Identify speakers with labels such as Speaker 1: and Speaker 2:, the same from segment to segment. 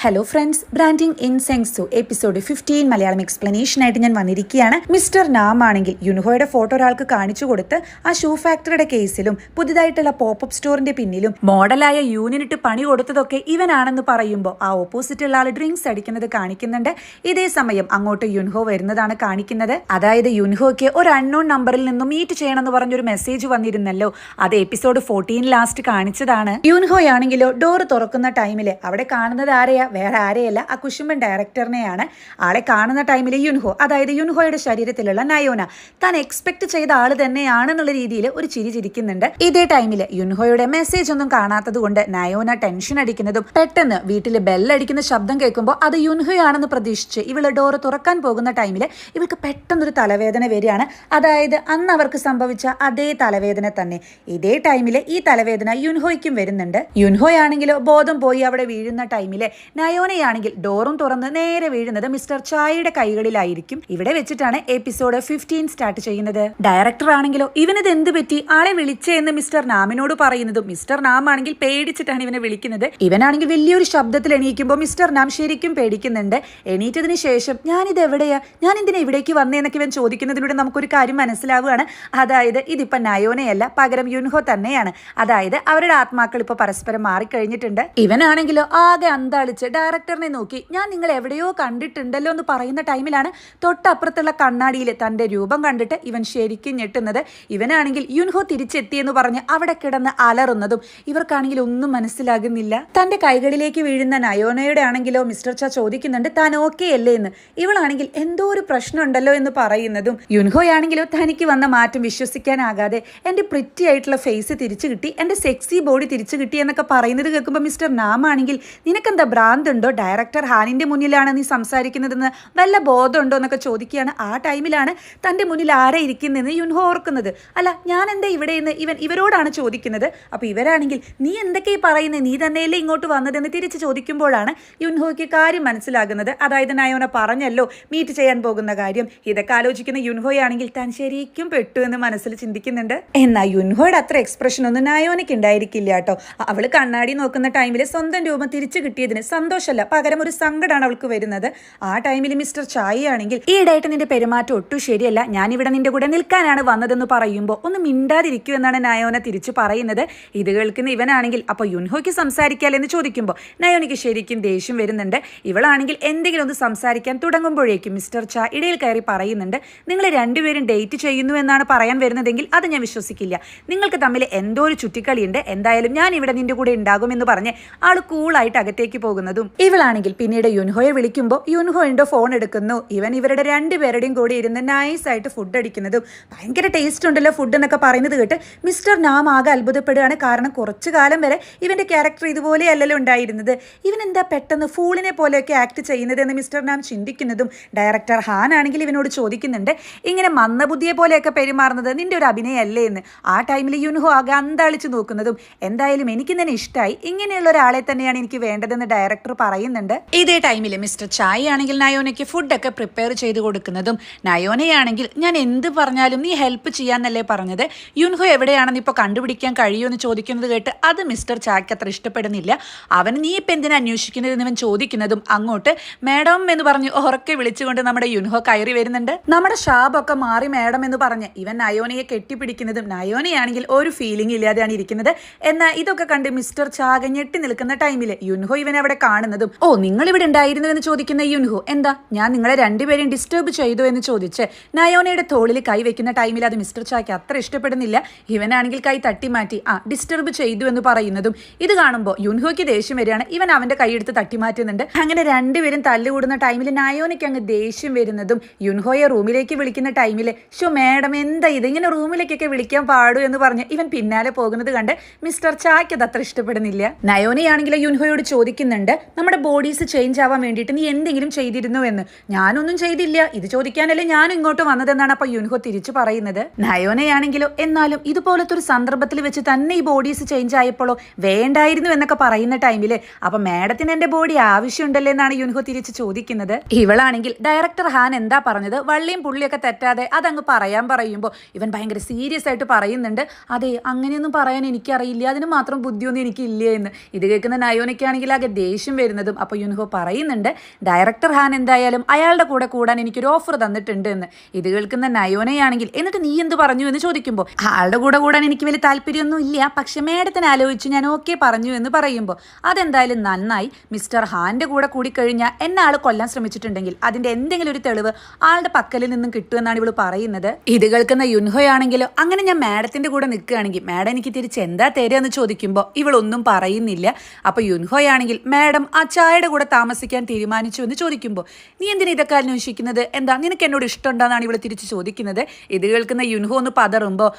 Speaker 1: Hello friends, branding in സെങ്സു episode 15 Malayalam explanation ആയിട്ട് ഞാൻ വന്നിരിക്കുകയാണ്. മിസ്റ്റർ നാം ആണെങ്കിൽ യുൻഹോയുടെ ഫോട്ടോ ഒരാൾക്ക് കാണിച്ചു കൊടുത്ത് ആ ഷൂ ഫാക്ടറിയുടെ കേസിലും പുതുതായിട്ടുള്ള പോപ്പപ്പ് സ്റ്റോറിന്റെ പിന്നിലും മോഡലായ യൂണിറ്റ് പണി കൊടുത്തതൊക്കെ ഇവനാണെന്ന് പറയുമ്പോൾ ആ ഓപ്പോസിറ്റുള്ള ആൾ ഡ്രിങ്ക്സ് അടിക്കുന്നത് കാണിക്കുന്നുണ്ട്. ഇതേ സമയം അങ്ങോട്ട് യുൻഹോ വരുന്നതാണ് കാണിക്കുന്നത്. അതായത് യുൻഹോയ്ക്ക് ഒരു അൺനോൺ നമ്പറിൽ നിന്നും മീറ്റ് ചെയ്യണമെന്ന് പറഞ്ഞൊരു മെസ്സേജ് വന്നിരുന്നല്ലോ. അത് എപ്പിസോഡ് 14 ലാസ്റ്റ് കാണിച്ചതാണ്. യുൻഹോയാണെങ്കിലോ ഡോർ തുറക്കുന്ന ടൈമില് അവിടെ കാണുന്നത് ആരെയാ? വേറെ ആരെയല്ല, ആ കുശുമ്പൻ ഡയറക്ടറിനെയാണ്. ആളെ കാണുന്ന ടൈമിൽ യുൻഹോ, അതായത് യുൻഹോയുടെ ശരീരത്തിലുള്ള നയോന താൻ എക്സ്പെക്ട് ചെയ്ത ആള് തന്നെയാണെന്നുള്ള രീതിയിൽ ഒരു ചിരി ചിരിക്കുന്നുണ്ട്. ഇതേ ടൈമിൽ യുൻഹോയുടെ മെസ്സേജ് ഒന്നും കാണാത്തത് കൊണ്ട് നയോന ടെൻഷൻ അടിക്കുന്നതും പെട്ടെന്ന് വീട്ടിൽ ബെല്ലടിക്കുന്ന ശബ്ദം കേൾക്കുമ്പോൾ അത് യുൻഹോയാണെന്ന് പ്രതീക്ഷിച്ച് ഇവള് ഡോറ് തുറക്കാൻ പോകുന്ന ടൈമിൽ ഇവൾക്ക് പെട്ടെന്നൊരു തലവേദന വരികയാണ്. അതായത് അന്ന് അവർക്ക് സംഭവിച്ച അതേ തലവേദന തന്നെ. ഇതേ ടൈമിൽ ഈ തലവേദന യുൻഹോയ്ക്കും വരുന്നുണ്ട്. യുൻഹോയാണെങ്കിലോ ബോധം പോയി അവിടെ വീഴുന്ന ടൈമില് നയോനയാണെങ്കിൽ ഡോറും തുറന്ന് നേരെ വീഴുന്നത് മിസ്റ്റർ ചായയുടെ കൈകളിലായിരിക്കും. ഇവിടെ വെച്ചിട്ടാണ് എപ്പിസോഡ് 15 സ്റ്റാർട്ട് ചെയ്യുന്നത്. ഡയറക്ടർ ആണെങ്കിലോ ഇവനത് എന്ത് പറ്റി, ആളെ വിളിച്ചേ എന്ന് മിസ്റ്റർ നാമിനോട് പറയുന്നതും മിസ്റ്റർ നാം ആണെങ്കിൽ പേടിച്ചിട്ടാണ് ഇവനെ വിളിക്കുന്നത്. ഇവനാണെങ്കിൽ വലിയൊരു ശബ്ദത്തിൽ എണീക്കുമ്പോൾ മിസ്റ്റർ നാം ശരിക്കും പേടിക്കുന്നുണ്ട്. എണീറ്റതിന് ശേഷം ഞാനിത് എവിടെയാ, ഞാൻ എന്തിനാ ഇവിടേക്ക് വന്നേന്നൊക്കെ ഇവൻ ചോദിക്കുന്നതിലൂടെ നമുക്കൊരു കാര്യം മനസ്സിലാവുകയാണ്. അതായത് ഇതിപ്പോ നയോനയല്ല, പകരം യുൻഹോ തന്നെയാണ്. അതായത് അവരുടെ ആത്മാക്കൾ ഇപ്പൊ പരസ്പരം മാറിക്കഴിഞ്ഞിട്ടുണ്ട്. ഇവനാണെങ്കിലോ ആകെ അന്താളിച്ച് ഡയറക്ടറിനെ നോക്കി ഞാൻ നിങ്ങൾ എവിടെയോ കണ്ടിട്ടുണ്ടല്ലോ എന്ന് പറയുന്ന ടൈമിലാണ് തൊട്ടപ്പുറത്തുള്ള കണ്ണാടിയിൽ തന്റെ രൂപം കണ്ടിട്ട് ഇവൻ ശരിക്കും ഞെട്ടുന്നത്. ഇവനാണെങ്കിൽ യുൻഹോ തിരിച്ചെത്തിയെന്ന് പറഞ്ഞ് അവിടെ കിടന്ന് അലറുന്നതും ഇവർക്കാണെങ്കിൽ ഒന്നും മനസ്സിലാകുന്നില്ല. തന്റെ കൈകളിലേക്ക് വീഴുന്ന നയോനയുടെ ആണെങ്കിലോ മിസ്റ്റർ ചാ ചോദിക്കുന്നുണ്ട് താൻ ഓക്കെ അല്ലേ എന്ന്. ഇവളാണെങ്കിൽ എന്തോ ഒരു പ്രശ്നം ഉണ്ടല്ലോ എന്ന് പറയുന്നതും യുൻഹോയാണെങ്കിലോ തനിക്ക് വന്ന മാറ്റം വിശ്വസിക്കാനാകാതെ എന്റെ പ്രിറ്റി ആയിട്ടുള്ള ഫേസ് തിരിച്ചു കിട്ടി, എന്റെ സെക്സി ബോഡി തിരിച്ചു കിട്ടി എന്നൊക്കെ പറയുന്നത് കേൾക്കുമ്പോൾ മിസ്റ്റർ നാം ആണെങ്കിൽ നിനക്കെന്താ ഭ്രാന്തുണ്ടോ, ഡയറക്ടർ ഹാനിന്റെ മുന്നിലാണ് നീ സംസാരിക്കുന്നതെന്ന് വല്ല ബോധമുണ്ടോ എന്നൊക്കെ ചോദിക്കുകയാണ്. ആ ടൈമിലാണ് തന്റെ മുന്നിൽ ആരെ ഇരിക്കുന്നതെന്ന് യുൻഹോ ഓർക്കുന്നത്. അല്ല ഞാൻ എന്താ ഇവിടെ എന്ന് ഇവരോടാണ് ചോദിക്കുന്നത്. അപ്പൊ ഇവരാണെങ്കിൽ നീ എന്തൊക്കെയാ പറയുന്നത്, നീ തന്നെയല്ലേ ഇങ്ങോട്ട് വന്നതെന്ന് തിരിച്ച് ചോദിക്കുമ്പോഴാണ് യുൻഹോയ്ക്ക് കാര്യം മനസ്സിലാകുന്നത്. അതായത് നയോന പറഞ്ഞല്ലോ മീറ്റ് ചെയ്യാൻ പോകുന്ന കാര്യം. ഇതൊക്കെ ആലോചിക്കുന്ന യുൻഹോയാണെങ്കിൽ താൻ ശരിക്കും പെട്ടു എന്ന് മനസ്സിൽ ചിന്തിക്കുന്നുണ്ട്. എന്നാൽ യുൻഹോയുടെ അത്ര എക്സ്പ്രഷൻ ഒന്നും നയോനയ്ക്ക് ഉണ്ടായിരിക്കില്ല കേട്ടോ. അവള് കണ്ണാടി നോക്കുന്ന ടൈമിൽ സ്വന്തം രൂപം തിരിച്ചു കിട്ടിയതിന് സന്തോഷമല്ല, പകരം ഒരു സങ്കടമാണ് അവൾക്ക് വരുന്നത്. ആ ടൈമിൽ മിസ്റ്റർ ചായ ആണെങ്കിൽ ഈയിടെയായിട്ട് നിന്റെ പെരുമാറ്റം ഒട്ടും ശരിയല്ല, ഞാനിവിടെ നിന്റെ കൂടെ നിൽക്കാനാണ് വന്നതെന്ന് പറയുമ്പോൾ ഒന്ന് മിണ്ടാതിരിക്കൂ എന്നാണ് നയോന തിരിച്ചു പറയുന്നത്. ഇത് കേൾക്കുന്ന ഇവനാണെങ്കിൽ അപ്പൊ യുൻഹോയ്ക്ക് സംസാരിക്കാലെന്ന് ചോദിക്കുമ്പോൾ നയോനയ്ക്ക് ശരിക്കും ദേഷ്യം വരുന്നുണ്ട്. ഇവളാണെങ്കിൽ എന്തെങ്കിലും ഒന്ന് സംസാരിക്കാൻ തുടങ്ങുമ്പോഴേക്കും മിസ്റ്റർ ചാ ഇടയിൽ കയറി പറയുന്നുണ്ട് നിങ്ങൾ രണ്ടുപേരും ഡേറ്റ് ചെയ്യുന്നു എന്നാണ് പറയാൻ വരുന്നതെങ്കിൽ അത് ഞാൻ വിശ്വസിക്കില്ല. നിങ്ങൾക്ക് തമ്മിൽ എന്തോ ഒരു ചുറ്റിക്കളിയുണ്ട്, എന്തായാലും ഞാൻ ഇവിടെ നിന്റെ കൂടെ ഉണ്ടാകുമെന്ന് പറഞ്ഞ് ആള് കൂളായിട്ട് അകത്തേക്ക് പോകുന്നതും ഇവളാണെങ്കിൽ പിന്നീട് യുൻഹോയെ വിളിക്കുമ്പോൾ യുൻഹോയുടെ ഫോൺ എടുക്കുന്നു. ഇവൻ ഇവരുടെ രണ്ടുപേരുടെയും കൂടി ഇരുന്ന് നൈസായിട്ട് ഫുഡ് അടിക്കുന്നതും ഭയങ്കര ടേസ്റ്റ് ഉണ്ടല്ലോ ഫുഡ് എന്നൊക്കെ പറയുന്നത് കേട്ട് മിസ്റ്റർ നാം ആകെ അത്ഭുതപ്പെടുകയാണ്. കാരണം കുറച്ചു കാലം വരെ ഇവന്റെ ക്യാരക്ടർ ഇതുപോലെയല്ലല്ലോ ഉണ്ടായിരുന്നത്, ഇവൻ എന്താ പെട്ടെന്ന് ഫൂളിനെ പോലെയൊക്കെ ആക്ട് ചെയ്യുന്നത് എന്ന് മിസ്റ്റർ നാം ചിന്തിക്കുന്നതും ഡയറക്ടർ ഹാൻ ആണെങ്കിൽ ഇവനോട് ചോദിക്കുന്നുണ്ട് ഇങ്ങനെ മന്ദബുദ്ധിയെ പോലെയൊക്കെ പെരുമാറുന്നത് നിന്റെ ഒരു അഭിനയല്ലേ എന്ന്. ആ ടൈമിൽ യുൻഹോ ആകെ അന്താളിച്ച് നോക്കുന്നതും എന്തായാലും എനിക്ക് തന്നെ ഇഷ്ടമായി, ഇങ്ങനെയുള്ള ഒരാളെ തന്നെയാണ് എനിക്ക് വേണ്ടതെന്ന് ഡയറക്ടർ പറയുന്നുണ്ട്. ഇതേ ടൈമിൽ മിസ്റ്റർ ചായ ആണെങ്കിൽ നയോനയ്ക്ക് ഫുഡൊക്കെ പ്രിപ്പയർ ചെയ്ത് കൊടുക്കുന്നതും നയോനയാണെങ്കിൽ ഞാൻ എന്ത് പറഞ്ഞാലും നീ ഹെൽപ്പ് ചെയ്യാന്നല്ലേ പറഞ്ഞത്, യുൻഹോ എവിടെയാണെന്ന് ഇപ്പോൾ കണ്ടുപിടിക്കാൻ കഴിയുമെന്ന് ചോദിക്കുന്നത് കേട്ട് അത് മിസ്റ്റർ ചായ്ക്ക് അത്ര ഇഷ്ടപ്പെടുന്നില്ല. അവന് നീ ഇപ്പം എന്തിനാ അന്വേഷിക്കുന്നതെന്ന് ഇവൻ ചോദിക്കുന്നതും അങ്ങോട്ട് മാഡം എന്ന് പറഞ്ഞ് ഉറക്കെ വിളിച്ചുകൊണ്ട് നമ്മുടെ യുൻഹോ കയറി വരുന്നുണ്ട്. നമ്മുടെ ഷാബൊക്കെ മാറി മാഡം എന്ന് പറഞ്ഞ് ഇവൻ നയോനയെ കെട്ടിപ്പിടിക്കുന്നതും നയോനയാണെങ്കിൽ ഒരു ഫീലിംഗ് ഇല്ലാതെയാണ് ഇരിക്കുന്നത്. എന്നാൽ ഇതൊക്കെ കണ്ട് മിസ്റ്റർ ചാക ഞെട്ടി നിൽക്കുന്ന ടൈമിൽ യുൻഹോ ഇവനെ അവിടെ കാണുന്നതും ഓ നിങ്ങൾ ഇവിടെ ഉണ്ടായിരുന്നു എന്ന് ചോദിക്കുന്ന യുൻഹോ എന്താ ഞാൻ നിങ്ങളെ രണ്ടുപേരെയും ഡിസ്റ്റർബ് ചെയ്തു എന്ന് ചോദിച്ച് നയോനയുടെ തോളിൽ കൈ വെക്കുന്ന ടൈമിൽ അത് മിസ്റ്റർ ചായ്ക്ക് അത്ര ഇഷ്ടപ്പെടുന്നില്ല. ഇവനാണെങ്കിൽ കൈ തട്ടി മാറ്റി ഡിസ്റ്റർബ് ചെയ്തു എന്ന് പറയുന്നതും ഇത് കാണുമ്പോൾ യുൻഹോയ്ക്ക് ദേഷ്യം വരികയാണ്. ഇവൻ അവന്റെ കൈയെടുത്ത് തട്ടി മാറ്റുന്നുണ്ട്. അങ്ങനെ രണ്ടുപേരും തല്ലുകൂടുന്ന ടൈമിൽ നയോനയ്ക്ക് അങ്ങ് ദേഷ്യം വരുന്നതും യുൻഹോയെ റൂമിലേക്ക് വിളിക്കുന്ന ടൈമിൽ ഷോ മാഡം എന്താ ഇത്, ഇങ്ങനെ റൂമിലേക്കൊക്കെ വിളിക്കാൻ പാടൂ എന്ന് പറഞ്ഞ് ഇവൻ പിന്നാലെ പോകുന്നത് കണ്ട് മിസ്റ്റർ ചായ്ക്ക് അത് അത്ര ഇഷ്ടപ്പെടുന്നില്ല. നയോനയാണെങ്കിൽ യുൻഹോയോട് ചോദിക്കുന്നുണ്ട് നമ്മുടെ ബോഡീസ് ചേഞ്ച് ആവാൻ വേണ്ടിയിട്ട് നീ എന്തെങ്കിലും ചെയ്തിരുന്നു എന്ന്. ഞാനൊന്നും ചെയ്തില്ല, ഇത് ചോദിക്കാനല്ലേ ഞാൻ ഇങ്ങോട്ട് വന്നതെന്നാണ് അപ്പൊ യുൻഹോ തിരിച്ചു പറയുന്നത്. നയോനയാണെങ്കിലോ എന്നാലും ഇതുപോലത്തെ ഒരു സന്ദർഭത്തിൽ വെച്ച് തന്നെ ഈ ബോഡീസ് ചേഞ്ച് ആയപ്പോഴോ വേണ്ടായിരുന്നു എന്നൊക്കെ പറയുന്ന ടൈമില് അപ്പൊ മാഡത്തിന് എന്റെ ബോഡി ആവശ്യമുണ്ടല്ലേ എന്നാണ് യുൻഹോ തിരിച്ച് ചോദിക്കുന്നത്. ഇവളാണെങ്കിൽ ഡയറക്ടർ ഹാൻ എന്താ പറഞ്ഞത് വള്ളിയും പുള്ളിയൊക്കെ തെറ്റാതെ അതങ്ങ് പറയാൻ പറയുമ്പോൾ ഇവൻ ഭയങ്കര സീരിയസ് ആയിട്ട് പറയുന്നുണ്ട് അതെ അങ്ങനെയൊന്നും പറയാൻ എനിക്കറിയില്ല, അതിന് മാത്രം ബുദ്ധിയൊന്നും എനിക്കില്ല എന്ന്. ഇത് കേൾക്കുന്ന നയോനയ്ക്കാണെങ്കിൽ ആകെ ദേഷ്യം ദേഷ്യം വരുന്നതും അപ്പോൾ യുൻഹോ പറയുന്നുണ്ട് ഡയറക്ടർ ഹാൻ എന്തായാലും അയാളുടെ കൂടെ കൂടാൻ എനിക്കൊരു ഓഫർ തന്നിട്ടുണ്ട് എന്ന്. ഇത് കേൾക്കുന്ന നയോനയാണെങ്കിൽ എന്നിട്ട് നീ എന്ത് പറഞ്ഞു എന്ന് ചോദിക്കുമ്പോൾ ആളുടെ കൂടെ കൂടാൻ എനിക്ക് വലിയ താല്പര്യമൊന്നും ഇല്ല, പക്ഷെ മേഡത്തിന് ആലോചിച്ച് ഞാൻ ഓക്കെ പറഞ്ഞു എന്ന് പറയുമ്പോൾ അതെന്തായാലും നന്നായി. മിസ്റ്റർ ഹാന്റെ കൂടെ കൂടിക്കഴിഞ്ഞാൽ എന്നെ ആൾ കൊല്ലാൻ ശ്രമിച്ചിട്ടുണ്ടെങ്കിൽ അതിന്റെ എന്തെങ്കിലും ഒരു തെളിവ് ആളുടെ പക്കലിൽ നിന്നും കിട്ടുമെന്നാണ് ഇവള് പറയുന്നത്. ഇത് കേൾക്കുന്ന യുൻഹോയാണെങ്കിലോ അങ്ങനെ ഞാൻ മാഡത്തിന്റെ കൂടെ നിൽക്കുകയാണെങ്കിൽ മാഡം എനിക്ക് തിരിച്ച് എന്താ തരിക എന്ന് ചോദിക്കുമ്പോൾ ഇവളൊന്നും പറയുന്നില്ല. അപ്പൊ യുൻഹോയാണെങ്കിൽ മാഡം ആ ചായയുടെ കൂടെ താമസിക്കാൻ തീരുമാനിച്ചു എന്ന് ചോദിക്കുമ്പോൾ നീ എന്തിനാ ഇതൊക്കെ അന്വേഷിക്കുന്നത്, എന്താ നിനക്ക് എന്നോട് ഇഷ്ടമുണ്ടെന്നാണ് ഇവള് തിരിച്ച് ചോദിക്കുന്നത്. ഇത് കേൾക്കുന്ന യുൻഹോ ഒന്ന് പതറുമ്പോൾ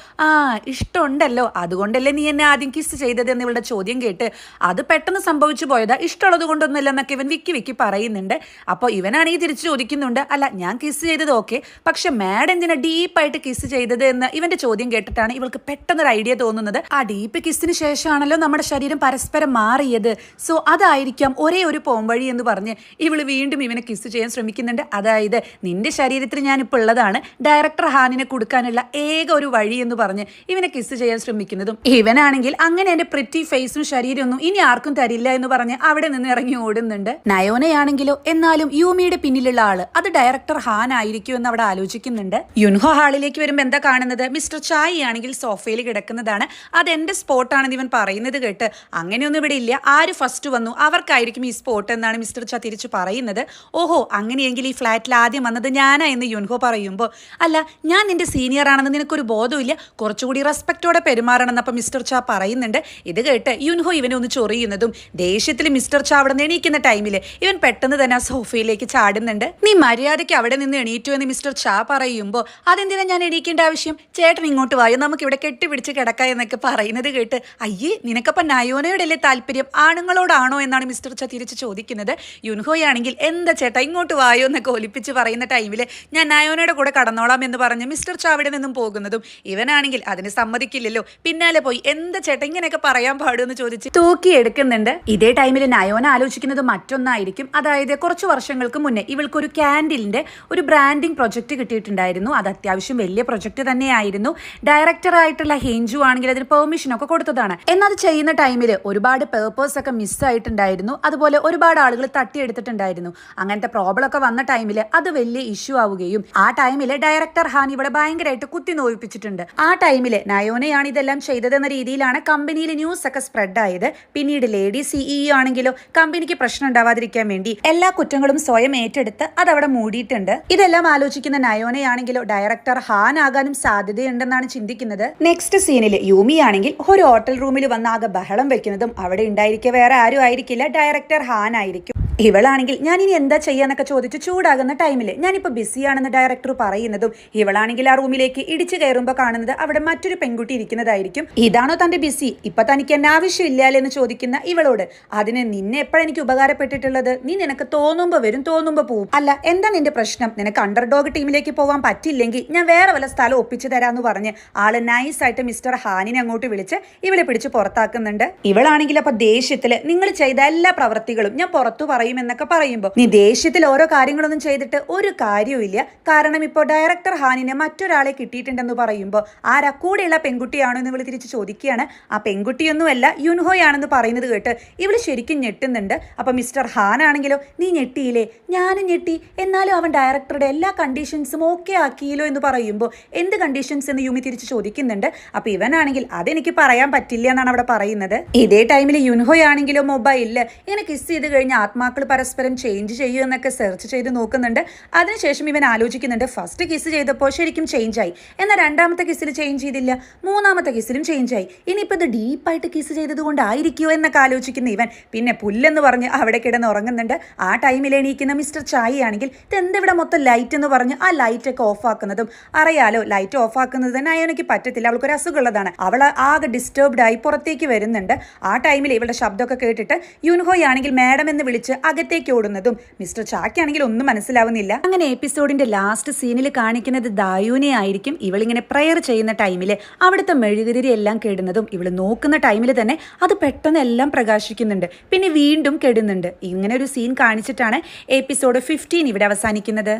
Speaker 1: ഇഷ്ടമുണ്ടല്ലോ, അതുകൊണ്ടല്ലേ നീ എന്നെ ആദ്യം കിസ് ചെയ്തത് എന്ന് ഇവളുടെ ചോദ്യം കേട്ട് അത് പെട്ടെന്ന് സംഭവിച്ചു പോയതാ, ഇഷ്ടമുള്ളത് കൊണ്ടൊന്നുമില്ല എന്നൊക്കെ ഇവൻ വിക്കി പറയുന്നുണ്ട്. അപ്പോൾ ഇവനാണെങ്കിൽ തിരിച്ചു ചോദിക്കുന്നുണ്ട് അല്ല ഞാൻ കിസ് ചെയ്തത് ഓക്കെ, പക്ഷെ മാഡം എന്തിനാ ഡീപ്പായിട്ട് കിസ് ചെയ്തത് എന്ന് ഇവന്റെ ചോദ്യം കേട്ടിട്ടാണ് ഇവൾക്ക് പെട്ടെന്നൊരു ഐഡിയ തോന്നുന്നത്. ആ ഡീപ്പ് കിസിന് ശേഷമാണല്ലോ നമ്മുടെ ശരീരം പരസ്പരം മാറിയത്, സോ അതായിരിക്കാം ഒരേ ഒരു പോംവഴി എന്ന് പറഞ്ഞ് ഇവള് വീണ്ടും ഇവനെ കിസ് ചെയ്യാൻ ശ്രമിക്കുന്നുണ്ട്. അതായത് നിന്റെ ശരീരത്തിൽ ഞാനിപ്പോൾ ഉള്ളതാണ് ഡയറക്ടർ ഹാനിനെ കൊടുക്കാനുള്ള ഏക ഒരു വഴി എന്ന് പറഞ്ഞ് ഇവനെ കിസ് ചെയ്യാൻ ശ്രമിക്കുന്നതും ഇവനാണെങ്കിൽ അങ്ങനെ എന്റെ പ്രിറ്റി ഫേസും ശരീരമൊന്നും ഇനി ആർക്കും തരില്ല എന്ന് പറഞ്ഞ് അവിടെ നിന്ന് ഇറങ്ങി ഓടുന്നുണ്ട്. നയോനയാണെങ്കിലോ എന്നാലും യൂമിയുടെ പിന്നിലുള്ള ആള് അത് ഡയറക്ടർ ഹാൻ ആയിരിക്കും എന്ന് അവിടെ ആലോചിക്കുന്നുണ്ട്. യുൻഹോ ഹാളിലേക്ക് വരുമ്പോൾ എന്താ കാണുന്നത്, മിസ്റ്റർ ചായ് ആണെങ്കിൽ സോഫയിൽ കിടക്കുന്നതാണ്. അത് എന്റെ സ്പോട്ടാണെന്ന് ഇവൻ പറയുന്നത് കേട്ട് അങ്ങനെയൊന്നും ഇവിടെ ഇല്ല, ആര് ഫസ്റ്റ് വന്നു അവർക്കായിരിക്കും ഈ സ്പോട്ട് എന്നാണ് മിസ്റ്റർ ചാ തിരിച്ചു പറയുന്നത്. ഓഹോ അങ്ങനെയെങ്കിൽ ഈ ഫ്ലാറ്റിൽ ആദ്യം വന്നത് ഞാനാ എന്ന് യുൻഹോ പറയുമ്പോൾ അല്ല ഞാൻ നിന്റെ സീനിയർ ആണെന്ന് നിനക്കൊരു ബോധമില്ല, കുറച്ചുകൂടി റെസ്പെക്റ്റോടെ പെരുമാറണം എന്നപ്പോൾ മിസ്റ്റർ ചാ പറയുന്നുണ്ട്. ഇത് കേട്ട് യുൻഹോ ഇവനെ ഒന്ന് ചൊറിയുന്നതും ദേഷ്യത്തിൽ മിസ്റ്റർ ചാ അവിടെ നിന്ന് എണീക്കുന്ന ടൈമിൽ ഇവൻ പെട്ടെന്ന് തന്നെ ആ സോഫയിലേക്ക് ചാടുന്നുണ്ട്. നീ മര്യാദയ്ക്ക് അവിടെ നിന്ന് എണീറ്റു എന്ന് മിസ്റ്റർ ചാ പറയുമ്പോൾ അതെന്തിനാ ഞാൻ എണീക്കേണ്ട ആവശ്യം, ചേട്ടൻ ഇങ്ങോട്ട് വായോ നമുക്ക് ഇവിടെ കെട്ടിപ്പിടിച്ച് കിടക്കാം എന്നൊക്കെ പറയുന്നത് കേട്ട് അയ്യേ നിനക്കപ്പം നയോനയുടെ അല്ലേ താല്പര്യം ആണുങ്ങളോടാണോ എന്നാണ് മിസ്റ്റർ ചാ തിരിച്ച് ചോദിക്കുന്നത്. യുൻഹോയാണെങ്കിൽ എന്താ ചേട്ടാ ഇങ്ങോട്ട് വായോ എന്നൊക്കെ ഒലിപ്പിച്ച് പറയുന്ന ടൈമിൽ ഞാൻ നയോനയുടെ കൂടെ കടന്നോളാം എന്ന് പറഞ്ഞ് മിസ്റ്റർ ചാ അവിടെ നിന്നും പോകുന്നതും ഇവനാണെങ്കിൽ അതിന് സമ്മതിക്കില്ലല്ലോ, പിന്നാലെ പോയി എന്താ ചേട്ടാ ഇങ്ങനെയൊക്കെ പറയാൻ പാടുമെന്ന് ചോദിച്ച് തൂക്കിയെടുക്കുന്നുണ്ട്. ഇതേ ടൈമിൽ നയോന ആലോചിക്കുന്നത് മറ്റൊന്നായിരിക്കും. അതായത് കുറച്ച് വർഷങ്ങൾക്ക് മുന്നേ ഇവൾക്കൊരു ക്യാൻഡിലിന്റെ ഒരു ബ്രാൻഡിങ് പ്രൊജക്ട് കിട്ടിയിട്ടുണ്ടായിരുന്നു. അത് അത്യാവശ്യം വലിയ പ്രൊജക്ട് തന്നെയായിരുന്നു. ഡയറക്ടറായിട്ടുള്ള ഹെഞ്ചു ആണെങ്കിൽ അതിന് പെർമിഷൻ ഒക്കെ കൊടുത്തതാണ്. എന്നാൽ അത് ചെയ്യുന്ന ടൈമിൽ ഒരുപാട് പേപ്പേഴ്സ് ഒക്കെ മിസ്സായിട്ടുണ്ടായിരുന്നു, അതുപോലെ ഒരുപാട് ആളുകൾ തട്ടിയെടുത്തിട്ടുണ്ടായിരുന്നു. അങ്ങനത്തെ പ്രോബ്ലം ഒക്കെ വന്ന ടൈമിൽ അത് വലിയ ഇഷ്യൂ ആവുകയും ആ ടൈമിൽ ഡയറക്ടർ ഹാൻ ഇവിടെ ഭയങ്കരമായിട്ട് കുത്തി നോയിപ്പിച്ചിട്ടുണ്ട്. ആ ടൈമിൽ നയോനയാണ് ഇതെല്ലാം ചെയ്തതെന്ന രീതിയിലാണ് കമ്പനിയിൽ ന്യൂസ് ഒക്കെ സ്പ്രെഡ് ആയത്. പിന്നീട് ലേഡി സിഇഒ ആണെങ്കിലോ കമ്പനിക്ക് പ്രശ്നം ഉണ്ടാവാതിരിക്കാൻ വേണ്ടി എല്ലാ കുറ്റങ്ങളും സ്വയം ഏറ്റെടുത്ത് അതവിടെ മൂടിയിട്ടുണ്ട്. ഇതെല്ലാം ആലോചിക്കുന്ന നയോനയാണെങ്കിലോ ഡയറക്ടർ ഹാൻ ആകാനും സാധ്യതയുണ്ടെന്നാണ് ചിന്തിക്കുന്നത്. നെക്സ്റ്റ് സീനിൽ യൂമി ആണെങ്കിൽ ഒരു ഹോട്ടൽ റൂമിൽ വന്ന് ആകെ ബഹളം വെക്കുന്നതും അവിടെ ഉണ്ടായിരിക്കുക വേറെ ആരും ആയിരിക്കില്ല, ഡയറക്ടർ ഹാൻ ആയിരിക്കും. ഇവളാണെങ്കിൽ ഞാൻ ഇനി എന്താ ചെയ്യാന്നൊക്കെ ചോദിച്ച് ചൂടാകുന്ന ടൈമിൽ ഞാനിപ്പോൾ ബിസിയാണെന്ന് ഡയറക്ടർ പറയുന്നതും ഇവളാണെങ്കിൽ ആ റൂമിലേക്ക് ഇടിച്ചു കയറുമ്പോൾ കാണുന്നത് അവിടെ മറ്റൊരു പെൺകുട്ടി ഇരിക്കുന്നതായിരിക്കും. ഇതാണോ തന്റെ ബിസി, ഇപ്പൊ തനിക്ക് എന്നെ ആവശ്യമില്ലാലോ എന്ന് ചോദിക്കുന്ന ഇവളോട് അതിന് നിന്നെ എപ്പോഴെനിക്ക് ഉപകാരപ്പെട്ടിട്ടുള്ളത്, നീ നിനക്ക് തോന്നുമ്പോ വരും തോന്നുമ്പോ പോവും, അല്ല എന്താ നിന്റെ പ്രശ്നം, നിനക്ക് അണ്ടർഡോഗ് ടീമിലേക്ക് പോവാൻ പറ്റില്ലെങ്കിൽ ഞാൻ വേറെ വല്ല സ്ഥലം ഒപ്പിച്ചു തരാന്ന് പറഞ്ഞ് ആള് നൈസായിട്ട് മിസ്റ്റർ ഹാനിനെ അങ്ങോട്ട് വിളിച്ച് ഇവളെ പിടിച്ച് പുറത്താക്കുന്നുണ്ട്. ഇവളാണെങ്കിൽ അപ്പൊ ദേഷ്യത്തില് നിങ്ങൾ ചെയ്ത എല്ലാ പ്രവൃത്തികളും ഞാൻ പുറത്തു പറയും എന്നൊക്കെ പറയുമ്പോൾ നീ ദേഷ്യത്തിൽ ഓരോ കാര്യങ്ങളൊന്നും ചെയ്തിട്ട് ഒരു കാര്യവുമില്ല, കാരണം ഇപ്പോൾ ഡയറക്ടർ ഹാനിനെ മറ്റൊരാളെ കിട്ടിയിട്ടുണ്ടെന്ന് പറയുമ്പോൾ ആരാ കൂടെയുള്ള പെൺകുട്ടിയാണോ എന്ന് ഇവള് തിരിച്ച് ചോദിക്കുകയാണ്. ആ പെൺകുട്ടിയൊന്നുമല്ല യുൻഹോയാണെന്ന് പറയുന്നത് കേട്ട് ഇവള് ശരിക്കും ഞെട്ടുന്നുണ്ട്. അപ്പൊ മിസ്റ്റർ ഹാൻ ആണെങ്കിലോ നീ ഞെട്ടിയില്ലേ, ഞാനും ഞെട്ടി, എന്നാലും അവൻ ഡയറക്ടറുടെ എല്ലാ കണ്ടീഷൻസും ഓക്കെ ആക്കിയല്ലോ എന്ന് പറയുമ്പോൾ എന്ത് കണ്ടീഷൻസ് എന്ന് യുമി തിരിച്ച് ചോദിക്കുന്നുണ്ട്. അപ്പൊ ഇവനാണെങ്കിൽ അതെനിക്ക് പറയാൻ പറ്റില്ല എന്നാണ് അവിടെ പറയുന്നത്. ഇതേ ടൈമിൽ യുൻഹോയാണെങ്കിലോ മൊബൈലില് ഇങ്ങനെ കിസ് ചെയ്ത് കഴിഞ്ഞ ആത്മാക്കൾ പരസ്പരം ചേഞ്ച് ചെയ്യൂ എന്നൊക്കെ സെർച്ച് ചെയ്ത് നോക്കുന്നുണ്ട്. അതിനുശേഷം ഇവൻ ആലോചിക്കുന്നുണ്ട് ഫസ്റ്റ് കിസ് ചെയ്തപ്പോൾ ശരിക്കും ചേഞ്ച് ആയി, എന്നാൽ രണ്ടാമത്തെ കിസിൽ ചേഞ്ച് ചെയ്തില്ല, മൂന്നാമത്തെ കിസിലും ചേഞ്ച് ആയി, ഇനിയിപ്പോൾ ഇത് ഡീപ്പായിട്ട് കിസ് ചെയ്തത് കൊണ്ടായിരിക്കുമോ എന്നൊക്കെ ആലോചിക്കുന്ന ഇവൻ പിന്നെ പുല്ലെന്ന് പറഞ്ഞ് അവിടെ കിടന്ന് ഉറങ്ങുന്നുണ്ട്. ആ ടൈമിൽ എണീക്കുന്ന മിസ്റ്റർ ചായി ആണെങ്കിൽ ഇതെന്തിവിടെ മൊത്തം ലൈറ്റ് എന്ന് പറഞ്ഞ് ആ ലൈറ്റ് ഒക്കെ ഓഫ് ആക്കുന്നതും അറിയാലോ ലൈറ്റ് ഓഫ് ആക്കുന്നത് തന്നെ അയോനയ്ക്ക് പറ്റത്തില്ല, അവൾക്കൊരു അസുഖമുള്ളതാണ്. അവൾ ആകെ ഡിസ്റ്റർബ്ഡ് ആയി പുറത്തേക്ക് വരുന്നുണ്ട്. ആ ടൈമിൽ ഇവളുടെ ശബ്ദമൊക്കെ കേട്ടിട്ട് യുൻഹോയാണെങ്കിൽ മാഡം എന്ന് വിളിച്ച് അകത്തേക്ക് ഓടുന്നതും മിസ്റ്റർ ചാക്കാണെങ്കിൽ ഒന്നും മനസ്സിലാവുന്നില്ല. അങ്ങനെ എപ്പിസോഡിന്റെ ലാസ്റ്റ് സീനിൽ കാണിക്കുന്നത് ദായൂനെ ആയിരിക്കും. ഇവളിങ്ങനെ പ്രയർ ചെയ്യുന്ന ടൈമിൽ അവിടുത്തെ മെഴുകുതിരി എല്ലാം കെടുന്നതും ഇവള് നോക്കുന്ന ടൈമിൽ തന്നെ അത് പെട്ടെന്ന് എല്ലാം പ്രകാശിക്കുന്നുണ്ട്, പിന്നെ വീണ്ടും കെടുന്നുണ്ട്. ഇങ്ങനെ ഒരു സീൻ കാണിച്ചിട്ടാണ് എപ്പിസോഡ് 15 ഇവിടെ അവസാനിക്കുന്നത്.